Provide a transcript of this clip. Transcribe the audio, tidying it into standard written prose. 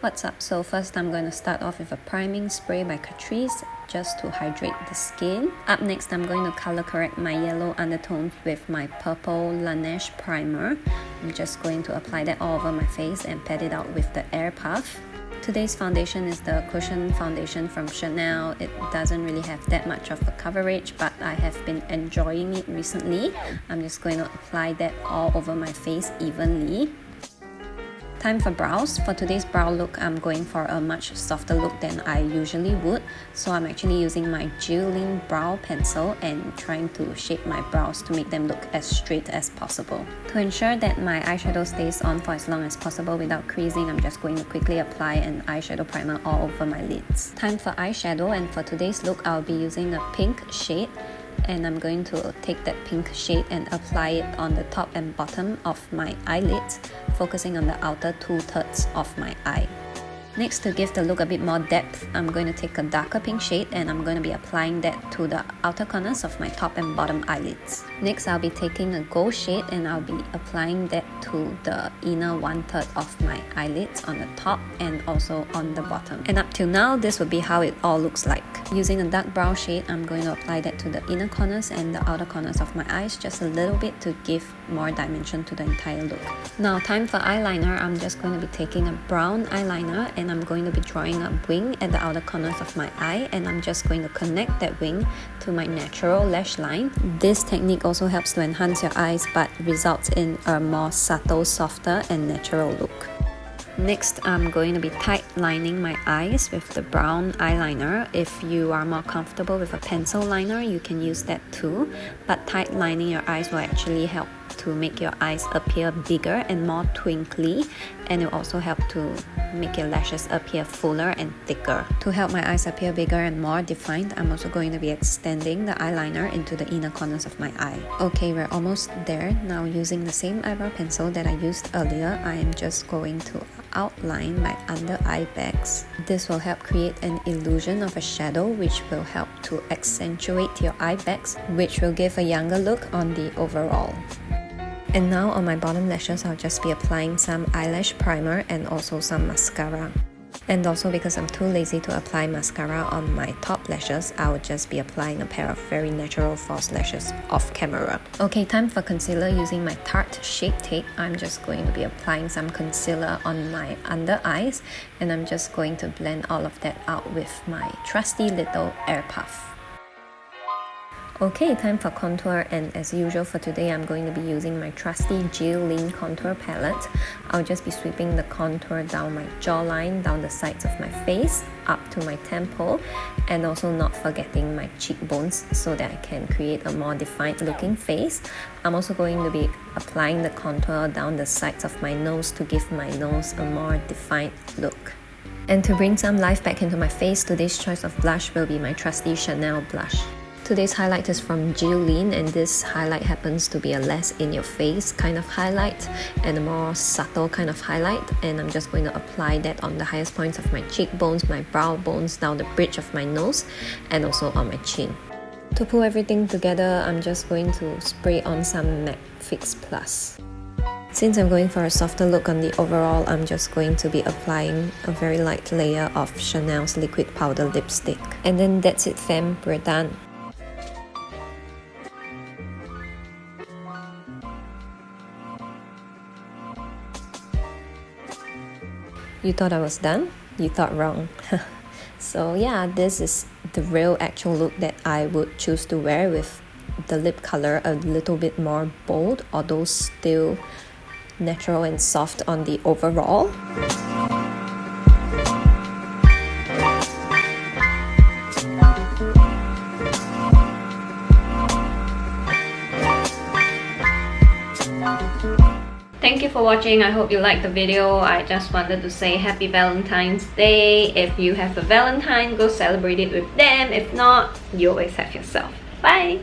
what's up? So first I'm going to start off with a priming spray by Catrice just to hydrate the skin. Up next, I'm going to color correct my yellow undertones with my purple Laneige primer. I'm just going to apply that all over my face and pat it out with the air puff. Today's foundation is the Cushion foundation from Chanel. It doesn't really have that much of a coverage, but I have been enjoying it recently. I'm just going to apply that all over my face evenly. Time for brows. For today's brow look, I'm going for a much softer look than I usually would. So I'm actually using my Leen brow pencil and trying to shape my brows to make them look as straight as possible. To ensure that my eyeshadow stays on for as long as possible without creasing, I'm just going to quickly apply an eyeshadow primer all over my lids. Time for eyeshadow, and for today's look, I'll be using a pink shade. And I'm going to take that pink shade and apply it on the top and bottom of my eyelids, focusing on the outer 2/3 of my eye. Next, to give the look a bit more depth, I'm going to take a darker pink shade and I'm going to be applying that to the outer corners of my top and bottom eyelids. Next, I'll be taking a gold shade and I'll be applying that to the inner 1/3 of my eyelids on the top and also on the bottom. And up till now, this would be how it all looks like. Using a dark brown shade, I'm going to apply that to the inner corners and the outer corners of my eyes just a little bit to give more dimension to the entire look. Now, time for eyeliner. I'm just going to be taking a brown eyeliner and I'm going to be drawing a wing at the outer corners of my eye, and I'm just going to connect that wing to my natural lash line. This technique also helps to enhance your eyes but results in a more subtle, softer and natural look. Next, I'm going to be tight lining my eyes with the brown eyeliner. If you are more comfortable with a pencil liner, you can use that too. But tight lining your eyes will actually help to make your eyes appear bigger and more twinkly, and it will also help to make your lashes appear fuller and thicker. To help my eyes appear bigger and more defined, I'm also going to be extending the eyeliner into the inner corners of my eye. Okay, we're almost there. Now, using the same eyebrow pencil that I used earlier, I am just going to outline my under eye bags. This will help create an illusion of a shadow, which will help to accentuate your eye bags, which will give a younger look on the overall. And now on my bottom lashes, I'll just be applying some eyelash primer and also some mascara. And also, because I'm too lazy to apply mascara on my top lashes, I will just be applying a pair of very natural false lashes off camera. Okay, time for concealer. Using my Tarte Shape Tape, I'm just going to be applying some concealer on my under eyes, and I'm just going to blend all of that out with my trusty little air puff. Okay, time for contour, and as usual for today, I'm going to be using my trusty Leen contour palette. I'll just be sweeping the contour down my jawline, down the sides of my face, up to my temple, and also not forgetting my cheekbones so that I can create a more defined looking face. I'm also going to be applying the contour down the sides of my nose to give my nose a more defined look. And to bring some life back into my face, today's choice of blush will be my trusty Chanel blush. Today's highlight is from Leen, and this highlight happens to be a less in your face kind of highlight and a more subtle kind of highlight, and I'm just going to apply that on the highest points of my cheekbones, my brow bones, down the bridge of my nose, and also on my chin. To pull everything together, I'm just going to spray on some MAC Fix Plus. Since I'm going for a softer look on the overall, I'm just going to be applying a very light layer of Chanel's liquid powder lipstick. And then that's it fam, we're done. You thought I was done? You thought wrong. So yeah, this is the real actual look that I would choose to wear, with the lip color a little bit more bold, although still natural and soft on the overall. Thank you for watching. I hope you liked the video. I just wanted to say happy Valentine's Day. If you have a Valentine, go celebrate it with them. If not, you always have yourself. Bye!